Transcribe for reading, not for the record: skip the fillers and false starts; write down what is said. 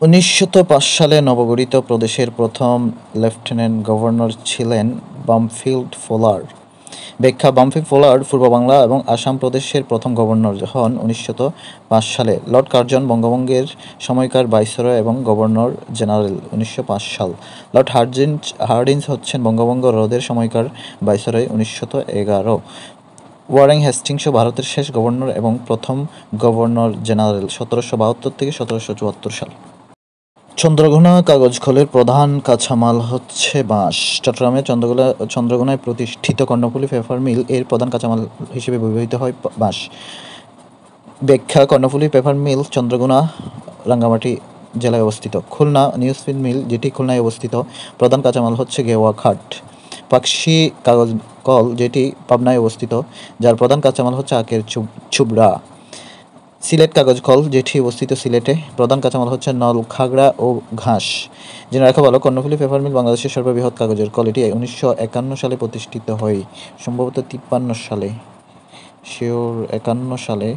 1905 সালে নবগঠিত প্রদেশের প্রথম লেফটেন্যান্ট গভর্নর ছিলেন বামফিল্ড ফোলার। ব্যাখ্যা: বামফিল্ড ফোলার পূর্ব বাংলা এবং আসাম প্রদেশের প্রথম গভর্নর হন 1905 সালে। লর্ড কার্জন বঙ্গভঙ্গের সময়কার ভাইসরয় এবং গভর্নর জেনারেল 1905 সাল। লর্ড হার্ডিঞ্জ হচ্ছেন বঙ্গভঙ্গ রোধের সময়কার ভাইসরয় 1911। ওয়ারেন হেস্টিংসও ভারতের শেষ গভর্নর এবং প্রথম গভর্নর জেনারেল 1772 থেকে 1774 সাল। চন্দ্রঘোনা কাগজ কলের প্রধান কাঁচামাল হচ্ছে বাঁশ। চট্টগ্রামের চন্দ্রঘোনায় প্রতিষ্ঠিত কর্ণফুলী পেপার মিল এর প্রধান কাঁচামাল হিসেবে ব্যবহৃত হয় বাঁশ। ব্যাখ্যা: কর্ণফুলী পেপার মিল চন্দ্রঘোনা, রাঙ্গামাটি জেলায় অবস্থিত। খুলনা নিউজপ্রিন্ট মিল, যেটি খুলনায় অবস্থিত, প্রধান কাঁচামাল হচ্ছে গেওয়া কাঠ। পাকশী কাগজ কল, যেটি পাবনায় অবস্থিত, যার প্রধান কাঁচামাল হচ্ছে আখের চুবড়া। সিলেট কাগজ কল, যেটি অবস্থিত সিলেটে, প্রধান কাঁচামাল হচ্ছে নল, খাগড়া ও ঘাস। জেনে রাখা ভালো, কর্ণফুলী পেপার মিল বাংলাদেশের সর্ববৃহৎ কাগজের কল। এটি 1951 সালে প্রতিষ্ঠিত হয়, সম্ভবত 53 সালে, 51 সালে